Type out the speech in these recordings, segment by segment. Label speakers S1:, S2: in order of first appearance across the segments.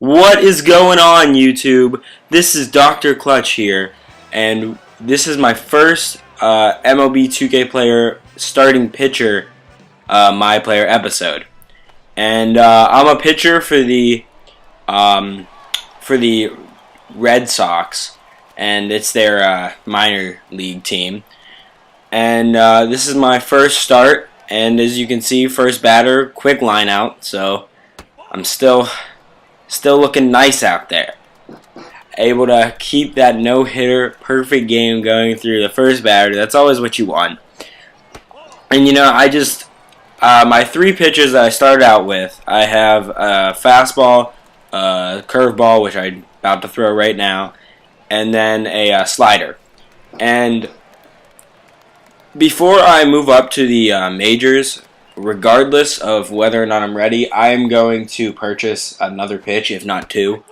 S1: What is going on, YouTube? This is Dr. Clutch here, and this is my first MLB 2K player starting pitcher my player episode. And I'm a pitcher for the Red Sox, and it's their minor league team. And this is my first start, and as you can see, first batter, quick line out, so I'm still looking nice out there. Able to keep that no-hitter, perfect game going through the first batter. That's always what you want. And you know, my three pitches that I started out with, I have a fastball, a curveball, which I'm about to throw right now, and then a slider. And before I move up to the majors, regardless of whether or not I'm ready, I am going to purchase another pitch, if not two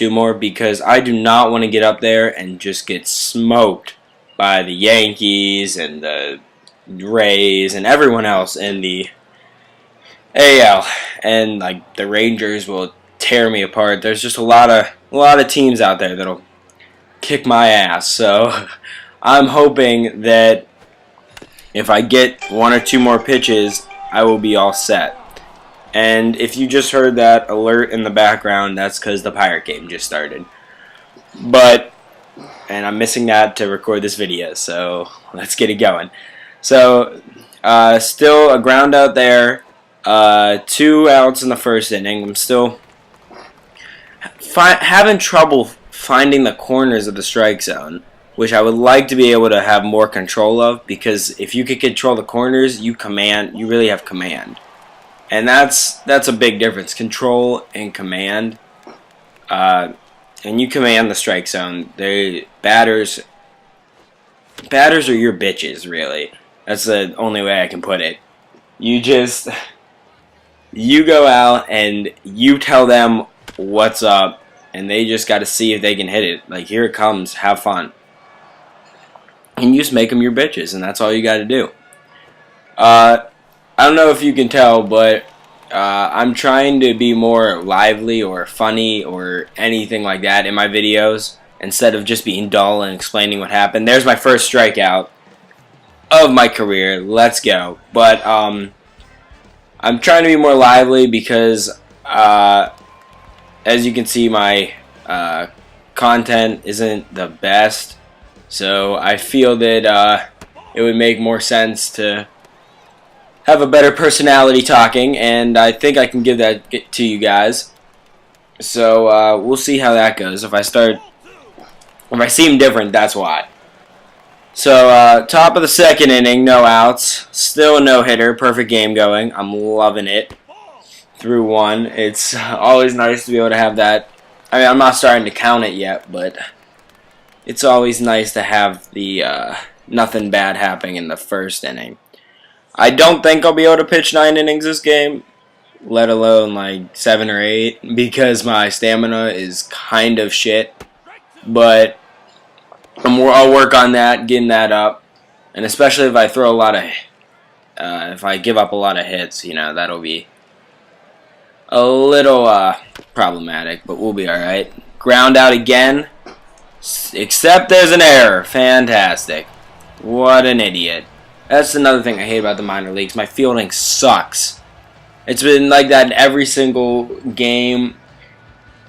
S1: more, because I do not want to get up there and just get smoked by the Yankees and the Rays and everyone else in the AL, and like the Rangers will tear me apart. There's just a lot of teams out there that'll kick my ass. So I'm hoping that if I get one or two more pitches, I will be all set. And if you just heard that alert in the background, that's because the Pirate game just started. And I'm missing that to record this video, so let's get it going. So, still a ground out there, 2 outs in the first inning. I'm still having trouble finding the corners of the strike zone, which I would like to be able to have more control of, because if you could control the corners, you really have command. And that's a big difference, control and command. And you command the strike zone. Batters are your bitches, really. That's the only way I can put it. You go out and you tell them what's up, and they just got to see if they can hit it. Like, here it comes, have fun. And you just make them your bitches, and that's all you got to do. I don't know if you can tell, but I'm trying to be more lively or funny or anything like that in my videos, instead of just being dull and explaining what happened. There's my first strikeout of my career. Let's go. But I'm trying to be more lively because, as you can see, my content isn't the best. So I feel that it would make more sense to have a better personality talking, and I think I can give that to you guys. So we'll see how that goes. If I seem different, that's why. So top of the second inning, no outs, still a no-hitter, perfect game going. I'm loving it. Through one, it's always nice to be able to have that. I mean, I'm not starting to count it yet, but it's always nice to have the nothing bad happening in the first inning. I don't think I'll be able to pitch 9 innings this game, let alone like 7 or 8, because my stamina is kind of shit. But I'll work on that, getting that up, and especially if I throw a lot of, if I give up a lot of hits, you know, that'll be a little problematic, but we'll be all right. Ground out again. Except there's an error. Fantastic. What an idiot. That's another thing I hate about the minor leagues. My fielding sucks. It's been like that in every single game.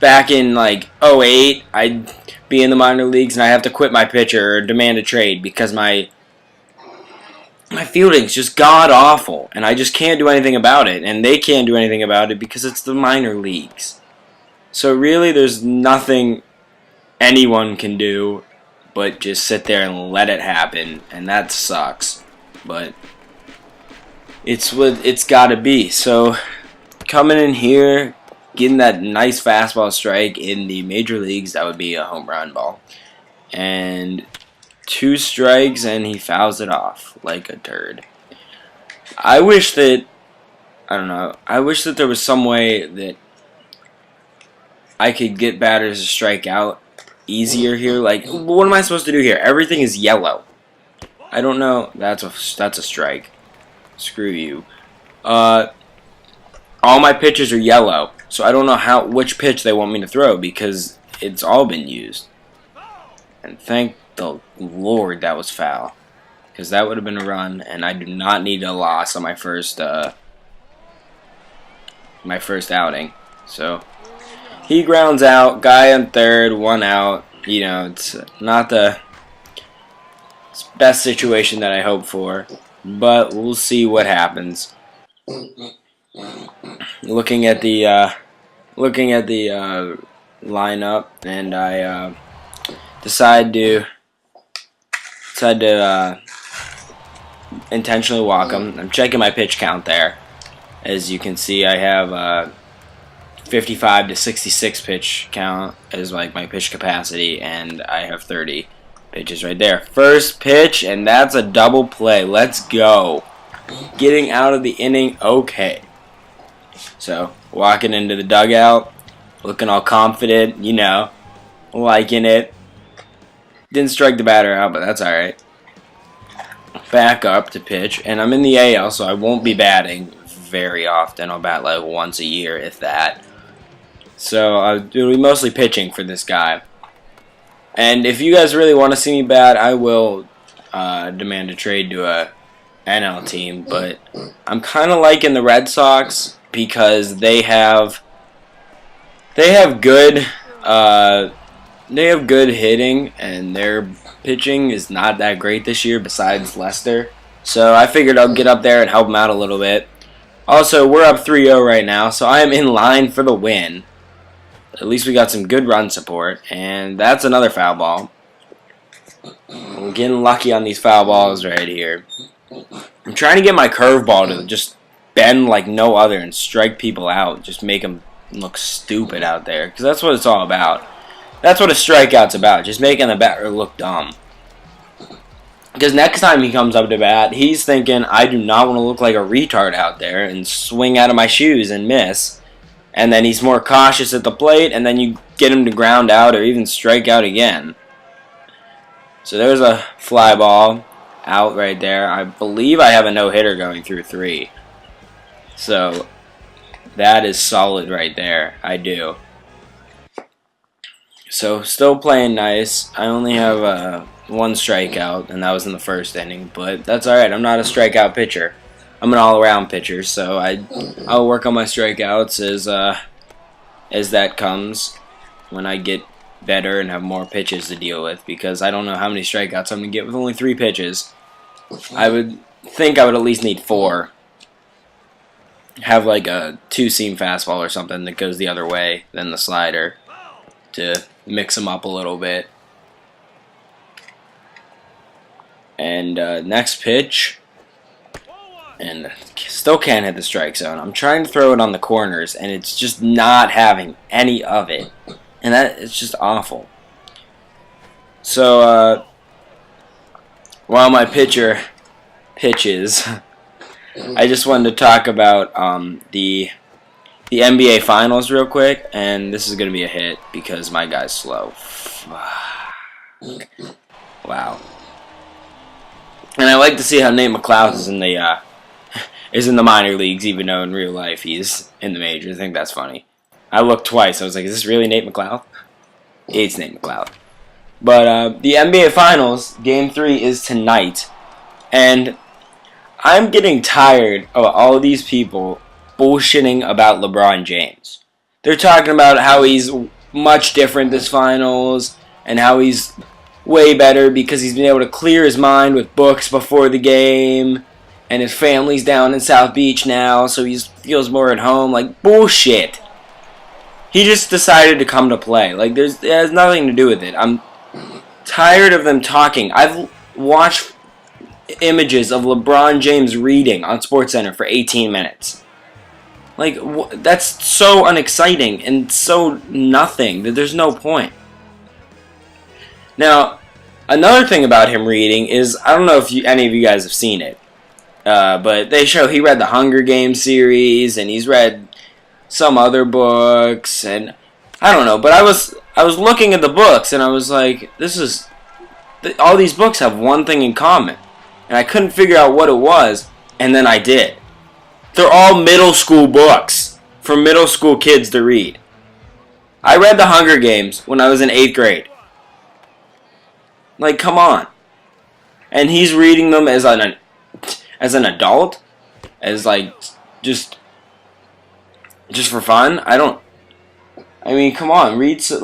S1: Back in like '08, I'd be in the minor leagues and I have to quit my pitcher or demand a trade because my fielding's just god awful, and I just can't do anything about it, and they can't do anything about it because it's the minor leagues. So really, there's nothing anyone can do but just sit there and let it happen, and that sucks. But it's what it's gotta be. So coming in here, getting that nice fastball strike in the major leagues, that would be a home run ball. And 2 strikes, and he fouls it off like a turd. I wish that there was some way that I could get batters to strike out easier here. Like, what am I supposed to do here? Everything is yellow. I don't know. That's a strike. Screw you. All my pitches are yellow. So I don't know which pitch they want me to throw because it's all been used. And thank the Lord that was foul, because that would have been a run, and I do not need a loss on my first outing. So he grounds out, guy on third, 1 out. You know, it's not the best situation that I hoped for, but we'll see what happens. Looking at the lineup, and I decide to intentionally walk him. I'm checking my pitch count there. As you can see, I have 55 to 66 pitch count as like my pitch capacity, and I have 30 pitches right there. First pitch, and that's a double play. Let's go. Getting out of the inning okay. So, walking into the dugout, looking all confident, you know, liking it. Didn't strike the batter out, but that's alright. Back up to pitch, and I'm in the AL, so I won't be batting very often. I'll bat like once a year, if that. So, it'll be mostly pitching for this guy. And if you guys really want to see me bat, I will demand a trade to a NL team, but I'm kind of liking the Red Sox because they have good hitting, and their pitching is not that great this year besides Lester. So I figured I'll get up there and help them out a little bit. Also, we're up 3-0 right now, so I am in line for the win. At least we got some good run support, and that's another foul ball. We're getting lucky on these foul balls right here. I'm trying to get my curveball to just bend like no other and strike people out. Just make them look stupid out there, because that's what it's all about. That's what a strikeout's about, just making the batter look dumb. Because next time he comes up to bat, he's thinking, I do not want to look like a retard out there and swing out of my shoes and miss. And then he's more cautious at the plate, and then you get him to ground out or even strike out again. So there's a fly ball out right there. I believe I have a no-hitter going through 3. So that is solid right there. I do. So still playing nice. I only have 1 strikeout, and that was in the first inning. But that's alright. I'm not a strikeout pitcher. I'm an all-around pitcher, so I'll work on my strikeouts as that comes when I get better and have more pitches to deal with, because I don't know how many strikeouts I'm going to get with only 3 pitches. I would think I would at least need 4. Have like a 2-seam fastball or something that goes the other way than the slider to mix them up a little bit. And next pitch. And still can't hit the strike zone. I'm trying to throw it on the corners, and it's just not having any of it. And it's just awful. So, while my pitcher pitches, I just wanted to talk about the NBA Finals real quick. And this is going to be a hit because my guy's slow. Wow. And I like to see how Nate McLeod is in the minor leagues, even though in real life he's in the majors. I think that's funny. I looked twice. I was like, is this really Nate McLeod? It's Nate McLeod. But the NBA Finals, Game 3 is tonight. And I'm getting tired of all of these people bullshitting about LeBron James. They're talking about how he's much different this Finals, and how he's way better because he's been able to clear his mind with books before the game, and his family's down in South Beach now, so he feels more at home. Like, bullshit. He just decided to come to play. Like, it has nothing to do with it. I'm tired of them talking. I've watched images of LeBron James reading on SportsCenter for 18 minutes. Like, that's so unexciting and so nothing that there's no point. Now, another thing about him reading is, I don't know if any of you guys have seen it, but they show he read the Hunger Games series, and he's read some other books, and I don't know, but I was looking at the books, and I was like, all these books have one thing in common, and I couldn't figure out what it was, and then I did. They're all middle school books. for middle school kids to read. I read The Hunger Games when I was in 8th grade. Like, come on. And he's reading them as an adult, as like just for fun. I mean, come on, read some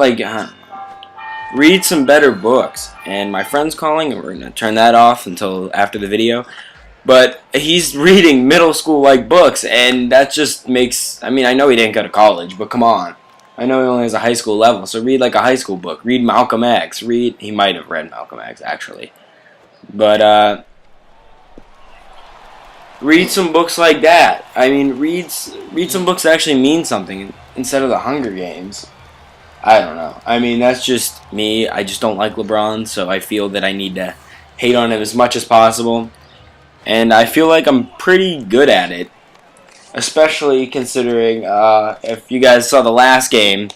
S1: better books. And my friend's calling, and we're gonna turn that off until after the video. But he's reading middle school like books, and that just makes. I mean, I know he didn't go to college, but come on. I know he only has a high school level, so read like a high school book. Read Malcolm X. He might have read Malcolm X actually, but read some books like that. I mean, read some books that actually mean something instead of The Hunger Games. I don't know. I mean, that's just me. I just don't like LeBron, so I feel that I need to hate on him as much as possible. And I feel like I'm pretty good at it. Especially considering, if you guys saw the last game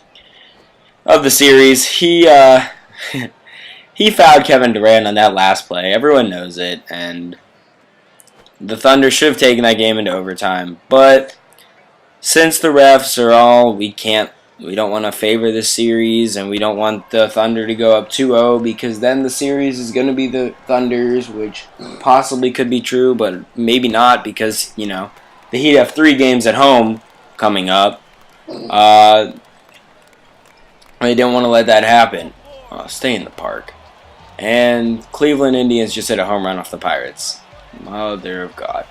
S1: of the series, he fouled Kevin Durant on that last play. Everyone knows it, and the Thunder should have taken that game into overtime. But since the refs are all, we don't want to favor this series, and we don't want the Thunder to go up 2-0, because then the series is going to be the Thunder's, which possibly could be true, but maybe not, because, you know, the Heat have 3 games at home coming up. I didn't want to let that happen. Stay in the park. And Cleveland Indians just hit a home run off the Pirates. Mother of God.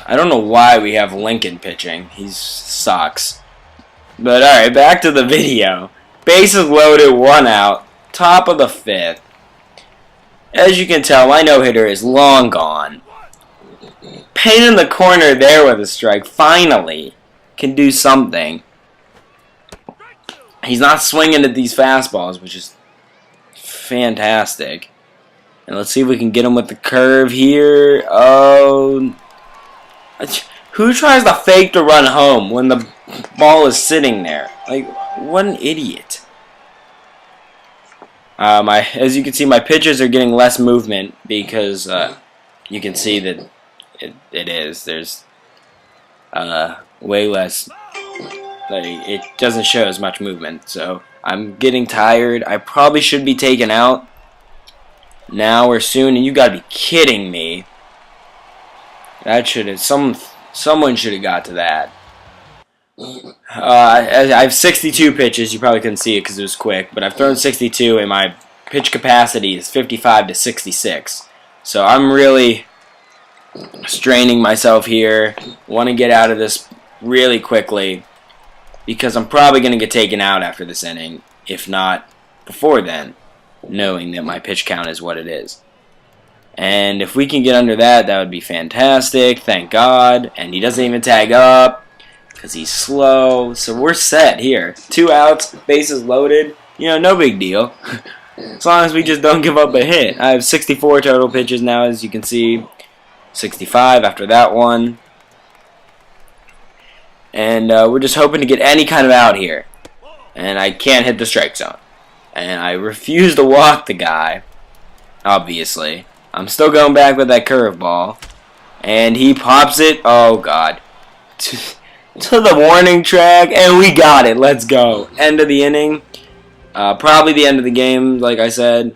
S1: I don't know why we have Lincoln pitching. He sucks. But alright, back to the video. Bases loaded, 1 out. Top of the 5th. As you can tell, my no-hitter is long gone. Pain in the corner there with a strike. Finally. Can do something. He's not swinging at these fastballs, which is fantastic. And let's see if we can get him with the curve here. Oh. Who tries to fake to run home when the ball is sitting there? Like, what an idiot. As you can see, my pitches are getting less movement because you can see that there's way less, like, it doesn't show as much movement, so I'm getting tired. I probably should be taken out now or soon, and you gotta be kidding me. That should have, someone should have got to that. I have 62 pitches. You probably couldn't see it because it was quick, but I've thrown 62, and my pitch capacity is 55 to 66. So I'm really straining myself here. Want to get out of this really quickly because I'm probably going to get taken out after this inning, if not before then, knowing that my pitch count is what it is. And if we can get under that, that would be fantastic. Thank God. And he doesn't even tag up because he's slow. So we're set here. 2 outs, bases loaded. You know, no big deal. As long as we just don't give up a hit. I have 64 total pitches now, as you can see. 65 after that one. And we're just hoping to get any kind of out here. And I can't hit the strike zone. And I refuse to walk the guy, obviously. I'm still going back with that curveball. And he pops it, oh God, to the warning track. And we got it, let's go. End of the inning. Probably the end of the game, like I said.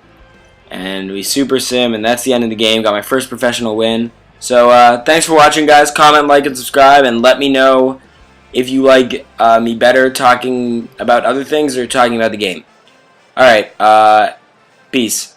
S1: And we super sim, and that's the end of the game. Got my first professional win. So thanks for watching, guys. Comment, like, and subscribe, and let me know if you like me better talking about other things or talking about the game. Alright, peace.